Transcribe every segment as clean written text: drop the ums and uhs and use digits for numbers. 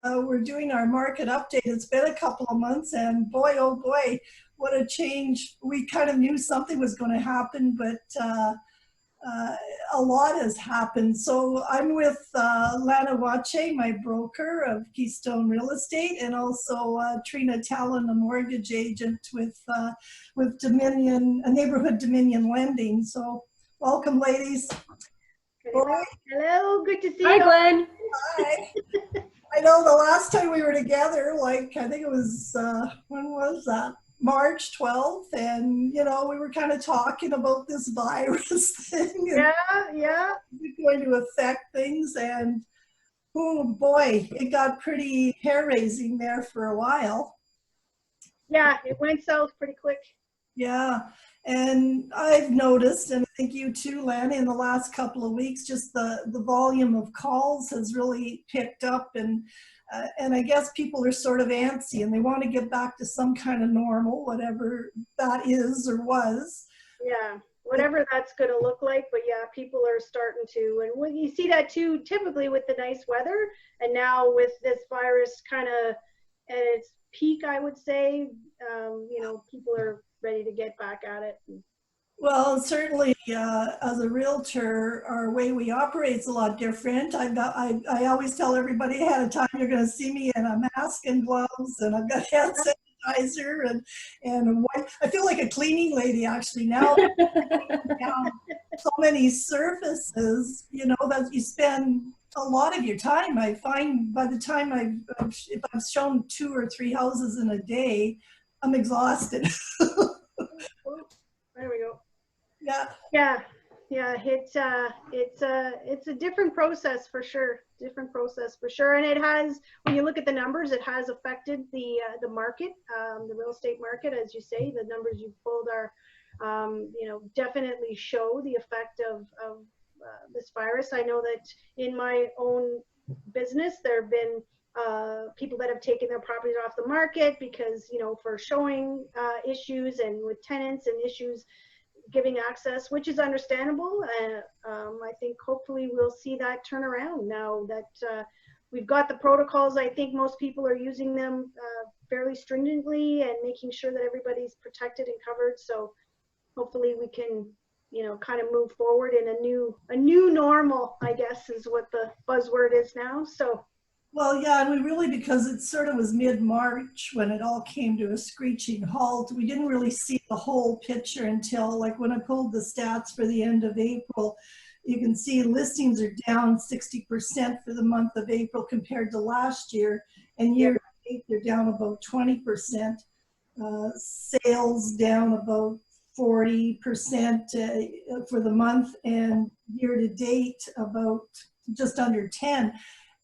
We're doing our market update. It's been a couple of months, and boy, oh boy, what a change. We kind of knew something was going to happen, but uh, a lot has happened. So I'm with Lana Watier, my broker of Keystone Real Estate, and also Trina Tallon, a mortgage agent with Dominion, Neighbourhood Dominion Lending. So welcome, ladies. Boy. Hello, good to see Hi, you. Gwen. Hi. I know the last time we were together, like I think it was, when was that? March 12th. And, you know, we were kind of talking about this virus thing. Yeah, yeah. It's going to affect things. And, oh boy, it got pretty hair raising there for a while. Yeah, it went south pretty quick. Yeah. And I've noticed, and I think you too, Lana, in the last couple of weeks, just the volume of calls has really picked up. And I guess people are sort of antsy and they want to get back to some kind of normal, whatever that is or was. Yeah, whatever that's going to look like. But yeah, people are starting to. And when you see that too, typically with the nice weather, and now with this virus kind of at its peak, I would say, you know, people are ready to get back at it. Well, certainly, as a realtor, our way we operate is a lot different. I always tell everybody ahead of time, you're going to see me in a mask and gloves, and I've got hand sanitizer and a white. I feel like a cleaning lady actually now. Down so many surfaces, you know, that you spend a lot of your time. I find by the time if I've shown 2 or 3 houses in a day, I'm exhausted. There we go. Yeah. Yeah, yeah. It's a different process for sure. Different process for sure. And it has, when you look at the numbers, it has affected the market, the real estate market, as you say. The numbers you pulled are, you know, definitely show the effect of this virus. I know that in my own business, there have been people that have taken their properties off the market because, you know, for showing issues and with tenants and issues giving access, which is understandable. And I think hopefully we'll see that turn around now that we've got the protocols. I think most people are using them fairly stringently and making sure that everybody's protected and covered. So hopefully we can, you know, kind of move forward in a new normal, I guess is what the buzzword is now. So. Well, yeah, and we really, because it sort of was mid-March when it all came to a screeching halt, we didn't really see the whole picture until, like, when I pulled the stats for the end of April, you can see listings are down 60% for the month of April compared to last year, and year to date they're down about 20%. Sales down about 40% for the month, and year to date about just under 10.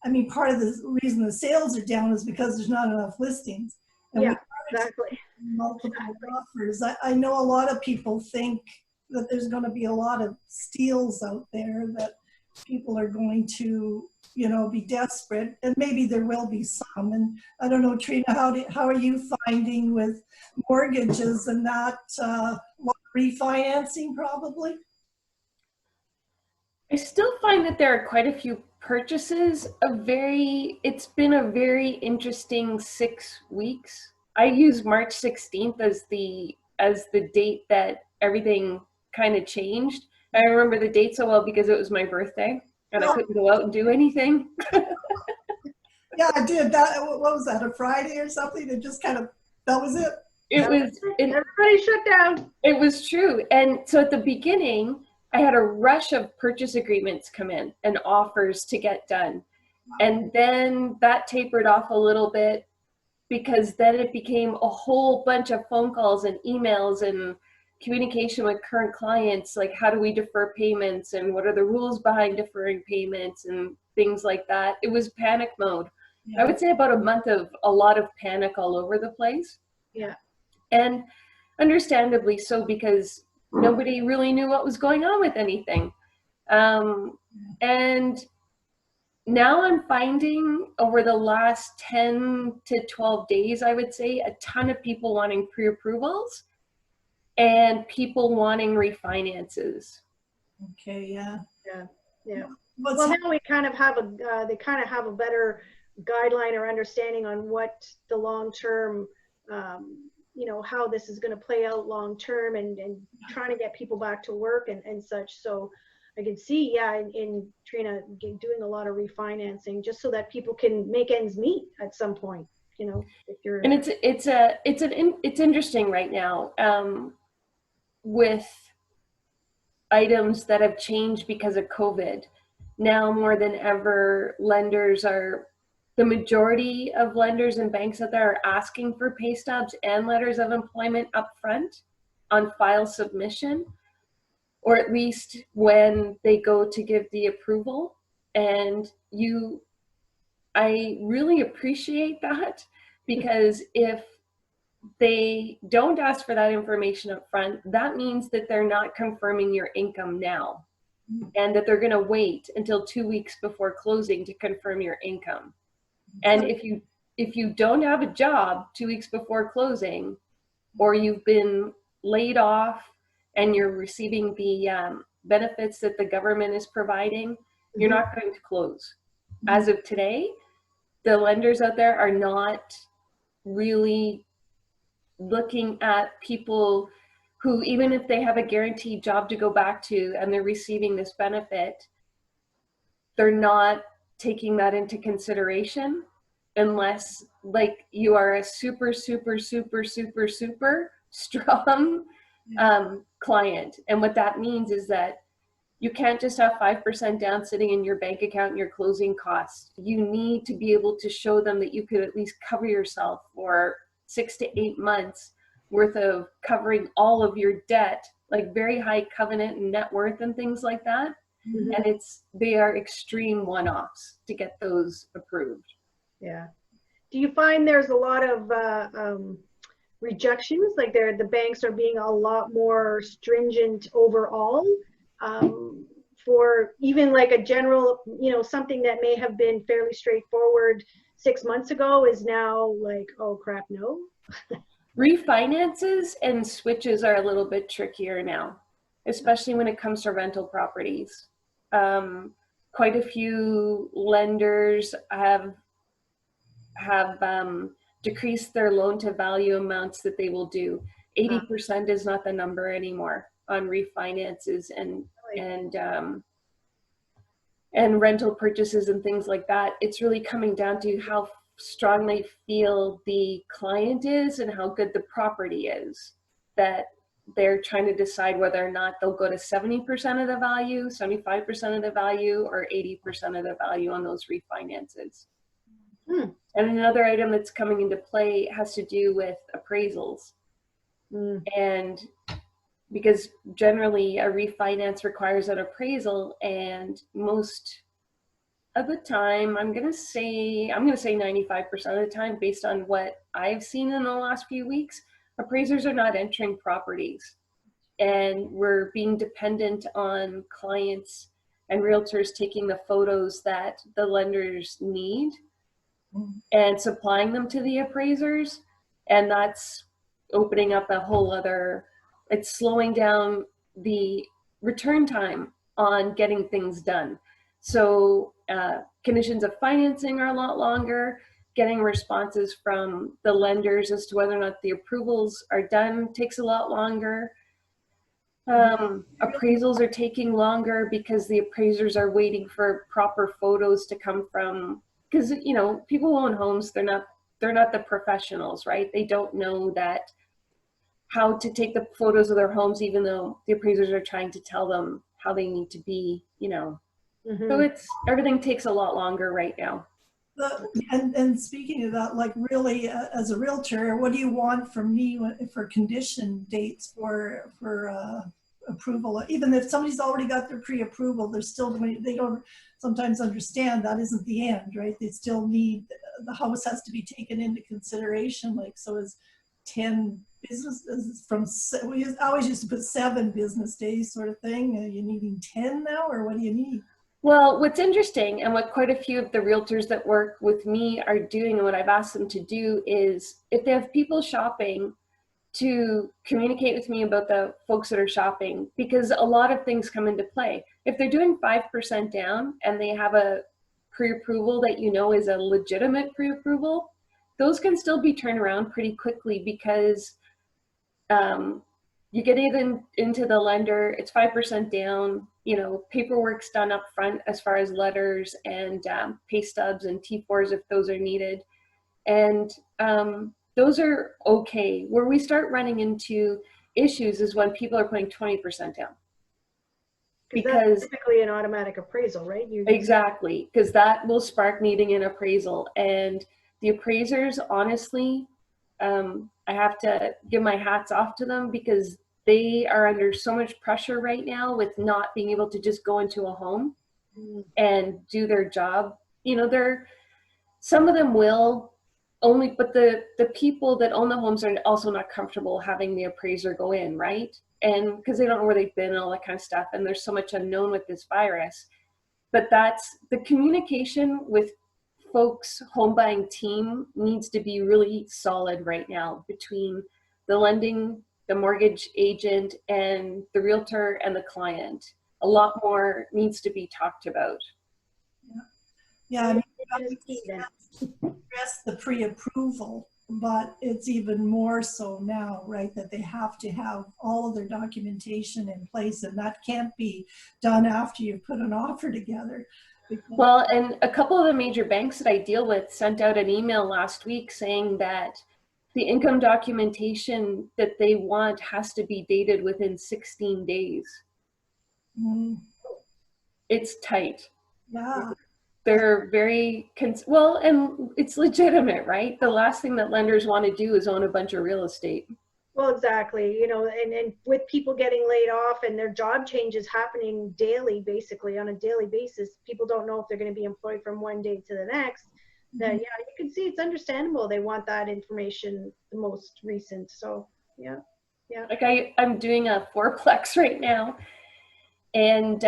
I mean, part of the reason the sales are down is because there's not enough listings. And yeah, exactly. Multiple offers. I know a lot of people think that there's going to be a lot of steals out there, that people are going to, you know, be desperate, and maybe there will be some. And I don't know, Trina, how are you finding with mortgages and that refinancing probably? I still find that there are quite a few purchases. It's been a very interesting 6 weeks. I use March 16th as the date that everything kind of changed. I remember the date so well because it was my birthday and I couldn't go out and do anything. Yeah, I did that. What was that, a Friday or something? It just kind of, that was it. Everybody shut down. It was true. And so at the beginning, I had a rush of purchase agreements come in and offers to get done. And then that tapered off a little bit because then it became a whole bunch of phone calls and emails and communication with current clients, like how do we defer payments and what are the rules behind deferring payments and things like that. It was panic mode. Yeah. I would say about a month of a lot of panic all over the place. Yeah. And understandably so, because nobody really knew what was going on with anything. And now I'm finding over the last 10 to 12 days, I would say, a ton of people wanting pre-approvals and people wanting refinances. Okay, yeah. Yeah, yeah. Well, now we kind of have they kind of have a better guideline or understanding on what the long-term, how this is going to play out long-term, and trying to get people back to work and such. So I can see, yeah, in Trina doing a lot of refinancing just so that people can make ends meet at some point, if you're. And it's interesting right now, with items that have changed because of COVID. Now more than ever, the majority of lenders and banks out there are asking for pay stubs and letters of employment upfront on file submission, or at least when they go to give the approval. And I really appreciate that, because if they don't ask for that information up front, that means that they're not confirming your income now, and that they're going to wait until 2 weeks before closing to confirm your income. And if you don't have a job 2 weeks before closing, or you've been laid off and you're receiving the benefits that the government is providing, you're not going to close. As of today, the lenders out there are not really looking at people who, even if they have a guaranteed job to go back to and they're receiving this benefit, they're not taking that into consideration unless, like, you are a super strong client. And what that means is that you can't just have 5% down sitting in your bank account and your closing costs. You need to be able to show them that you could at least cover yourself for 6 to 8 months worth of covering all of your debt, like very high covenant and net worth and things like that. And they are extreme one-offs to get those approved. Yeah. Do you find there's a lot of rejections? Like the banks are being a lot more stringent overall, for even like a general, something that may have been fairly straightforward 6 months ago is now like, oh crap, no. Refinances and switches are a little bit trickier now, especially when it comes to rental properties. Quite a few lenders have decreased their loan to value amounts that they will do. 80% is not the number anymore on refinances and rental purchases and things like that. It's really coming down to how strong they feel the client is and how good the property is, that they're trying to decide whether or not they'll go to 70% of the value, 75% of the value, or 80% of the value on those refinances. And another item that's coming into play has to do with appraisals. And because generally a refinance requires an appraisal, and most of the time, I'm gonna say 95% of the time, based on what I've seen in the last few weeks, appraisers are not entering properties, and we're being dependent on clients and realtors taking the photos that the lenders need and supplying them to the appraisers. And that's opening up a whole other, it's slowing down the return time on getting things done. So conditions of financing are a lot longer. Getting responses from the lenders as to whether or not the approvals are done takes a lot longer. Appraisals are taking longer because the appraisers are waiting for proper photos to come from, because people who own homes, they're not the professionals, right? They don't know that how to take the photos of their homes, even though the appraisers are trying to tell them how they need to be, So everything takes a lot longer right now. And speaking of that, like really, as a realtor, what do you want from me for condition dates for approval? Even if somebody's already got their pre-approval, they don't sometimes understand that isn't the end, right? They still need, the house has to be taken into consideration. Like, so is 10 business we always used to put 7 business days sort of thing. Are you needing 10 now, or what do you need? Well, what's interesting, and what quite a few of the realtors that work with me are doing, and what I've asked them to do, is if they have people shopping, to communicate with me about the folks that are shopping, because a lot of things come into play. If they're doing 5% down and they have a pre-approval that you know is a legitimate pre-approval, those can still be turned around pretty quickly because you get it into the lender, it's 5% down, you know, paperwork's done up front as far as letters and pay stubs and T4s if those are needed. And those are okay. Where we start running into issues is when people are putting 20% down. Because that's typically an automatic appraisal, right? Exactly, because that will spark needing an appraisal. And the appraisers, honestly, I have to give my hats off to them because they are under so much pressure right now with not being able to just go into a home and do their job. You know, some of them will only, but the people that own the homes are also not comfortable having the appraiser go in, right? And because they don't know where they've been and all that kind of stuff. And there's so much unknown with this virus. But that's the communication with folks' home buying team needs to be really solid right now between the lending, the mortgage agent, and the realtor and the client. A lot more needs to be talked about. Yeah, I mean, address the pre-approval, but it's even more so now, right, that they have to have all of their documentation in place, and that can't be done after you've put an offer together. Well, and a couple of the major banks that I deal with sent out an email last week saying that the income documentation that they want has to be dated within 16 days. It's tight. Yeah. They're very, well, and it's legitimate, right? The last thing that lenders want to do is own a bunch of real estate. Well, exactly. You know, and with people getting laid off and their job changes happening daily, basically on a daily basis, people don't know if they're going to be employed from one day to the next. That, yeah, you can see it's understandable. They want that information the most recent. So, yeah. Like I'm doing a fourplex right now. And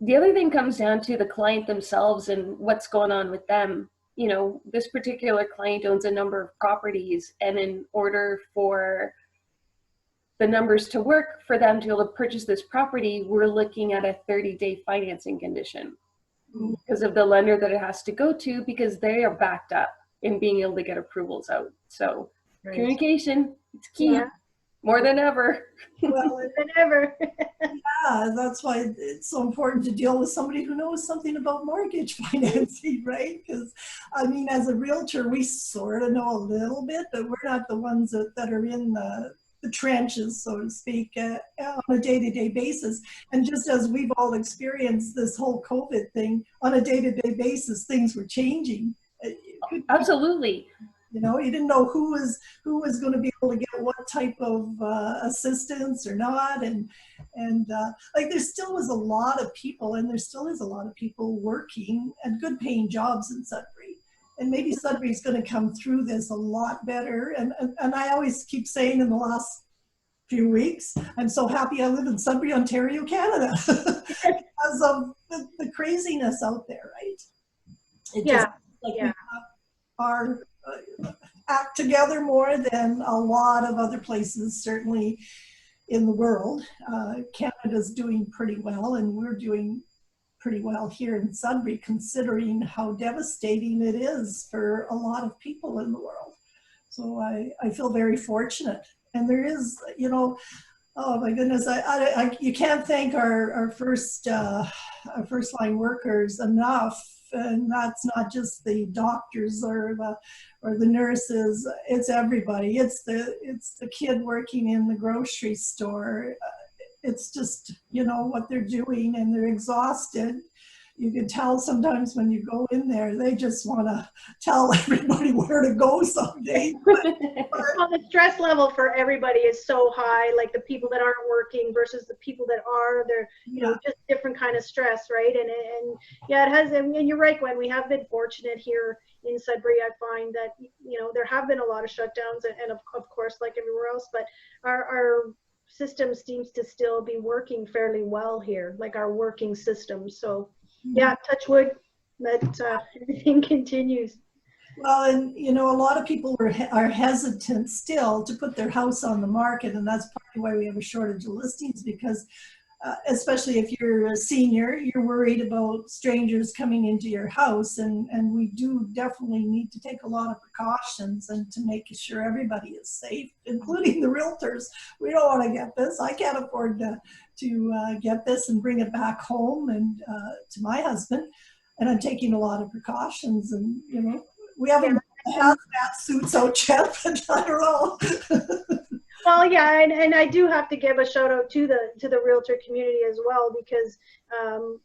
the other thing comes down to the client themselves and what's going on with them. You know, this particular client owns a number of properties, and in order for the numbers to work for them to be able to purchase this property, we're looking at a 30-day financing condition because of the lender that it has to go to, because they are backed up in being able to get approvals out. So communication, it's key, more than ever. Well, than ever. Yeah, that's why it's so important to deal with somebody who knows something about mortgage financing, right? Because, I mean, as a realtor, we sort of know a little bit, but we're not the ones that are in the trenches, so to speak, on a day-to-day basis. And just as we've all experienced this whole COVID thing, on a day-to-day basis, things were changing. Absolutely. You know, you didn't know who was going to be able to get what type of assistance or not, and like there still was a lot of people, and there still is a lot of people working at good paying jobs in Sudbury, and maybe Sudbury is going to come through this a lot better. And I always keep saying in the last few weeks, I'm so happy I live in Sudbury, Ontario, Canada, because of the craziness out there, right? It just, like, we have our act together more than a lot of other places, certainly in the world. Canada's doing pretty well, and we're doing pretty well here in Sudbury, considering how devastating it is for a lot of people in the world. So I feel very fortunate. And there is, you know, oh my goodness, you can't thank our first line workers enough. And that's not just the doctors or the nurses. It's everybody. It's the kid working in the grocery store. It's just, you know, what they're doing, and they're exhausted. You can tell sometimes when you go in there, they just want to tell everybody where to go someday. Well, the stress level for everybody is so high, like the people that aren't working versus the people that are. They're, you know, just different kind of stress, right? And yeah, it has, and you're right, Gwen, we have been fortunate here in Sudbury. I find that, you know, there have been a lot of shutdowns, and of course, like everywhere else, but our system seems to still be working fairly well here, like our working system. So yeah, touch wood that everything continues. Well, and you know, a lot of people are hesitant still to put their house on the market, and that's partly why we have a shortage of listings, because especially if you're a senior, you're worried about strangers coming into your house, and we do definitely need to take a lot of precautions and to make sure everybody is safe, including the realtors. We don't want to get this. I can't afford to get this and bring it back home and to my husband, and I'm taking a lot of precautions. And you know, we haven't had that suits out yet, but I don't know. Well, yeah, and I do have to give a shout out to the realtor community as well, because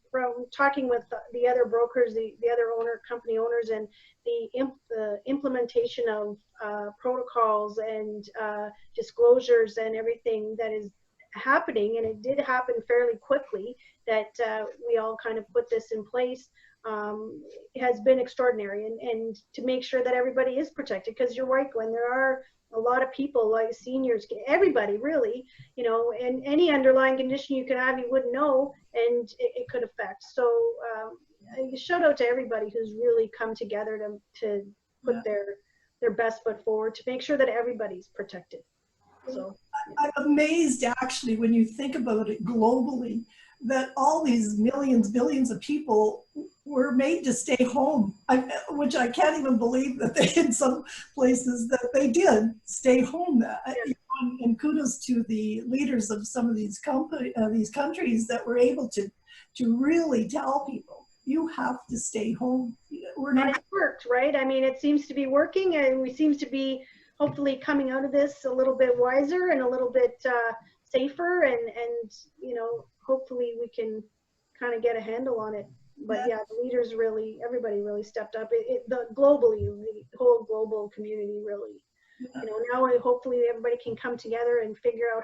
from talking with the other brokers, the other company owners, and the implementation of protocols and disclosures and everything that is happening, and it did happen fairly quickly, that we all kind of put this in place, has been extraordinary, and to make sure that everybody is protected, because you're right, Gwen, there are a lot of people, like seniors, everybody really, you know, and any underlying condition you could have, you wouldn't know, and it could affect. So shout out to everybody who's really come together to put their best foot forward to make sure that everybody's protected. So I'm amazed, actually, when you think about it globally, that all these millions, billions of people were made to stay home, which I can't even believe that they, in some places, that they did stay home. And kudos to the leaders of some of these countries that were able to really tell people, you have to stay home. And it worked, right? I mean, it seems to be working, and we seem to be hopefully coming out of this a little bit wiser and a little bit safer, and you know, hopefully we can kind of get a handle on it. But yeah, the leaders really, everybody really stepped up. Globally, the whole global community really, you know, now hopefully everybody can come together and figure out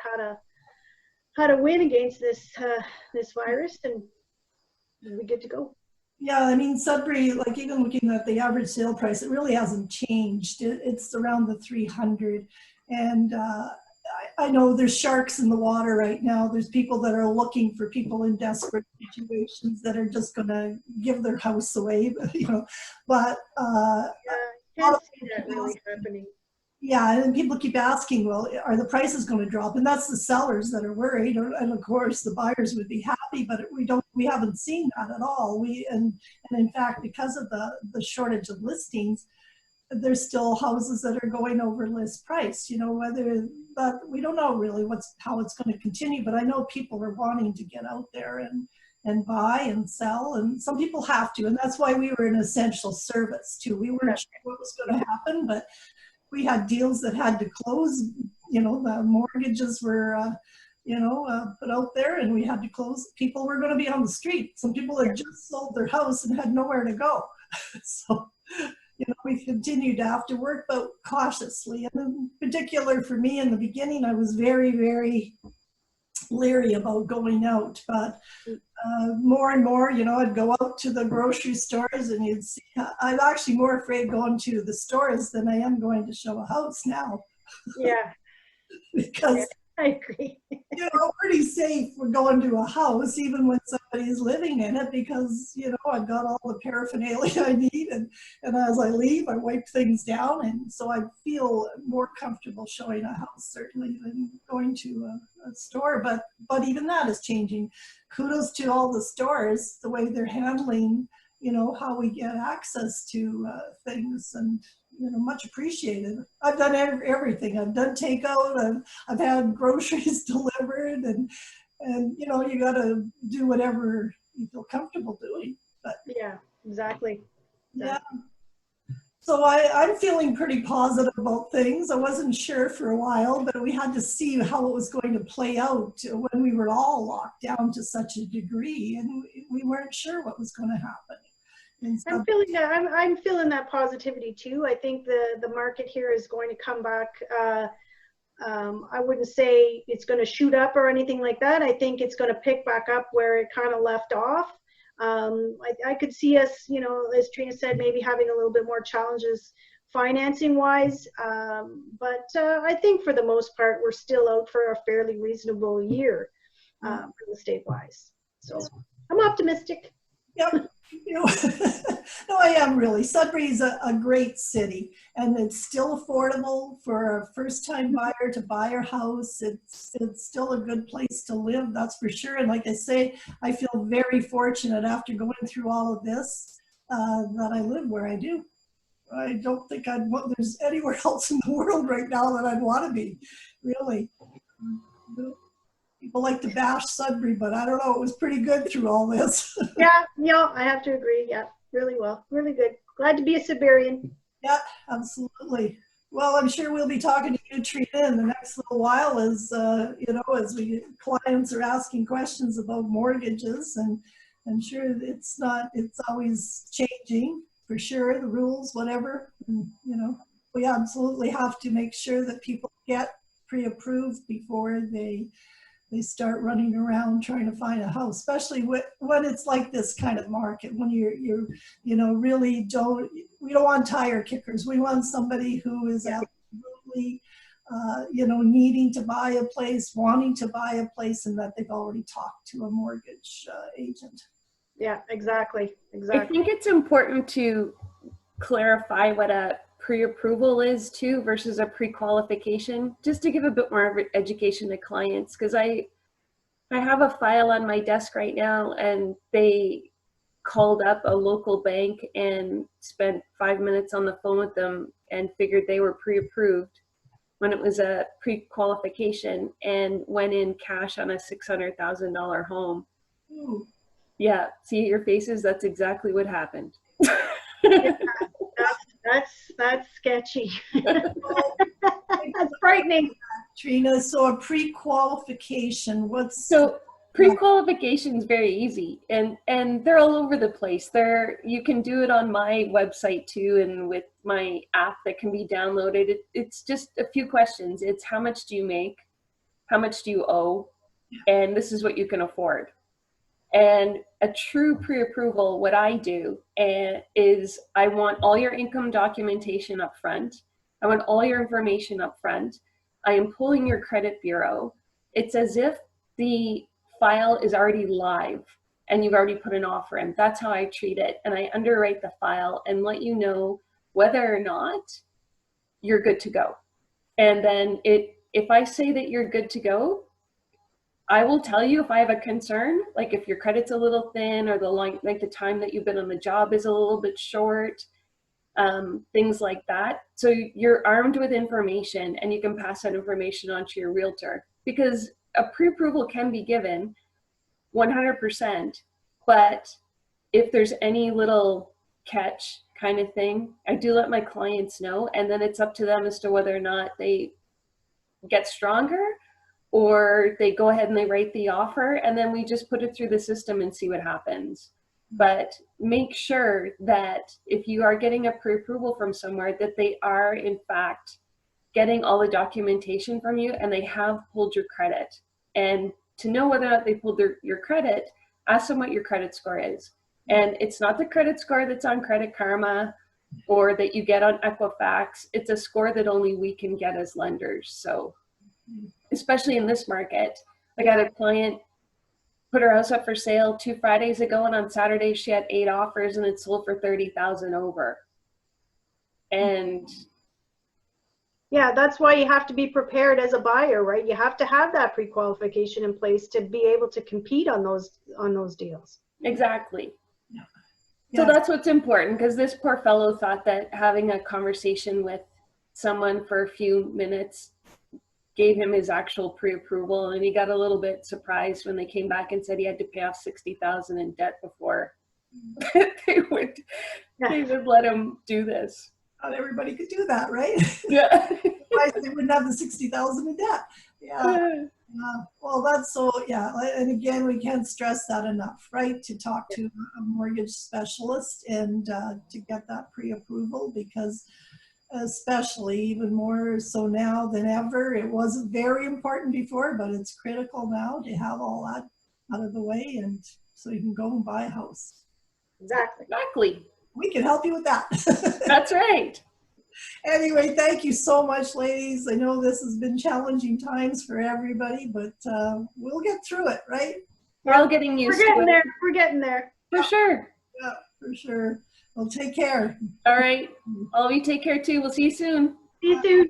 how to win against this virus, and we're good to go. Yeah, I mean, Sudbury, like even looking at the average sale price, it really hasn't changed. It's around the 300. And I know there's sharks in the water right now. There's people that are looking for people in desperate situations that are just going to give their house away, you know. But I can't see that really happening. Yeah, and people keep asking, well, are the prices going to drop? And that's the sellers that are worried, and of course the buyers would be happy, but we haven't seen that at all. And in fact, because of the shortage of listings, there's still houses that are going over list price. You know, but we don't know really how it's going to continue. But I know people are wanting to get out there and buy and sell, and some people have to, and that's why we were an essential service too. We weren't sure what was going to happen, but we had deals that had to close. You know, the mortgages were, put out there, and we had to close. People were going to be on the street. Some people had just sold their house and had nowhere to go. So, you know, we continued to have to work, but cautiously. And in particular for me in the beginning, I was very, very leery about going out, but more and more, you know, I'd go out to the grocery stores, and you'd see, I'm actually more afraid going to the stores than I am going to show a house now. Yeah. Because I agree. You know, pretty safe for going to a house, even when somebody's living in it, because, you know, I've got all the paraphernalia I need, and as I leave, I wipe things down, and so I feel more comfortable showing a house, certainly, than going to a store, but even that is changing. Kudos to all the stores, the way they're handling, you know, how we get access to things, and, you know, much appreciated. I've done everything. I've done takeout. I've had groceries delivered, and you know, you got to do whatever you feel comfortable doing. But yeah, exactly. Yeah. So I'm feeling pretty positive about things. I wasn't sure for a while, but we had to see how it was going to play out when we were all locked down to such a degree, and we weren't sure what was going to happen. I'm feeling that. I'm feeling that positivity too. I think the market here is going to come back. I wouldn't say it's going to shoot up or anything like that. I think it's going to pick back up where it kind of left off. I could see us, you know, as Trina said, maybe having a little bit more challenges financing wise. But I think for the most part, we're still out for a fairly reasonable year real estate wise. So I'm optimistic. Yep. You know, no, I am really. Sudbury is a great city, and it's still affordable for a first-time buyer to buy a house. It's still a good place to live, that's for sure. And like I say, I feel very fortunate after going through all of this that I live where I do. I don't think there's anywhere else in the world right now that I'd want to be, really. People like to bash Sudbury, but I don't know, it was pretty good through all this. Yeah, I have to agree. Yeah, really well, really good. Glad to be a Siberian. Yeah, absolutely. Well, I'm sure we'll be talking to you, Trina, in the next little while as, as clients are asking questions about mortgages, and I'm sure it's always changing, for sure, the rules, whatever. And, we absolutely have to make sure that people get pre-approved before they start running around trying to find a house, especially when it's like this kind of market, when we don't want tire kickers. We want somebody who is absolutely, needing to buy a place, wanting to buy a place, and that they've already talked to a mortgage agent. Yeah, exactly. I think it's important to clarify what a pre-approval is too versus a pre-qualification, just to give a bit more of an education to clients, because I have a file on my desk right now, and they called up a local bank and spent 5 minutes on the phone with them and figured they were pre-approved when it was a pre-qualification, and went in cash on a $600,000 home. Ooh. Yeah, see your faces, that's exactly what happened. Yeah, that's sketchy. That's frightening. Trina, so a pre-qualification, So pre-qualification is very easy, and they're all over the place. You can do it on my website too, and with my app that can be downloaded. It's just a few questions. It's how much do you make, how much do you owe, and this is what you can afford. And a true pre-approval, what I do is I want all your income documentation up front. I want all your information up front. I am pulling your credit bureau. It's as if the file is already live and you've already put an offer in. That's how I treat it. And I underwrite the file and let you know whether or not you're good to go. And then if I say that you're good to go, I will tell you if I have a concern, like if your credit's a little thin, or the time that you've been on the job is a little bit short, things like that. So you're armed with information, and you can pass that information on to your realtor, because a pre-approval can be given 100%, but if there's any little catch kind of thing, I do let my clients know, and then it's up to them as to whether or not they get stronger, or they go ahead and they write the offer, and then we just put it through the system and see what happens. But make sure that if you are getting a pre-approval from somewhere, that they are in fact getting all the documentation from you, and they have pulled your credit. And to know whether or not they pulled your credit, ask them what your credit score is. And it's not the credit score that's on Credit Karma or that you get on Equifax. It's a score that only we can get as lenders. So especially in this market, I got a client put her house up for sale 2 Fridays ago, and on Saturday she had 8 offers, and it sold for $30,000 over. And yeah, that's why you have to be prepared as a buyer, right? You have to have that pre-qualification in place to be able to compete on those deals. Exactly. Yeah. So that's what's important, because this poor fellow thought that having a conversation with someone for a few minutes gave him his actual pre-approval, and he got a little bit surprised when they came back and said he had to pay off $60,000 in debt before they would let him do this. Not everybody could do that, right? Yeah. Otherwise they wouldn't have the $60,000 in debt. Yeah. Well, that's so, yeah. And again, we can't stress that enough, right? To talk to a mortgage specialist and to get that pre-approval, because especially even more so now than ever. It wasn't very important before, but it's critical now to have all that out of the way, and so you can go and buy a house. Exactly. We can help you with that. That's right. Anyway, thank you so much, ladies. I know this has been challenging times for everybody, but we'll get through it, right? We're all getting used to it. We're getting there. For sure. Yeah, for sure. Well, take care. All right. All of you take care too. We'll see you soon. See you soon.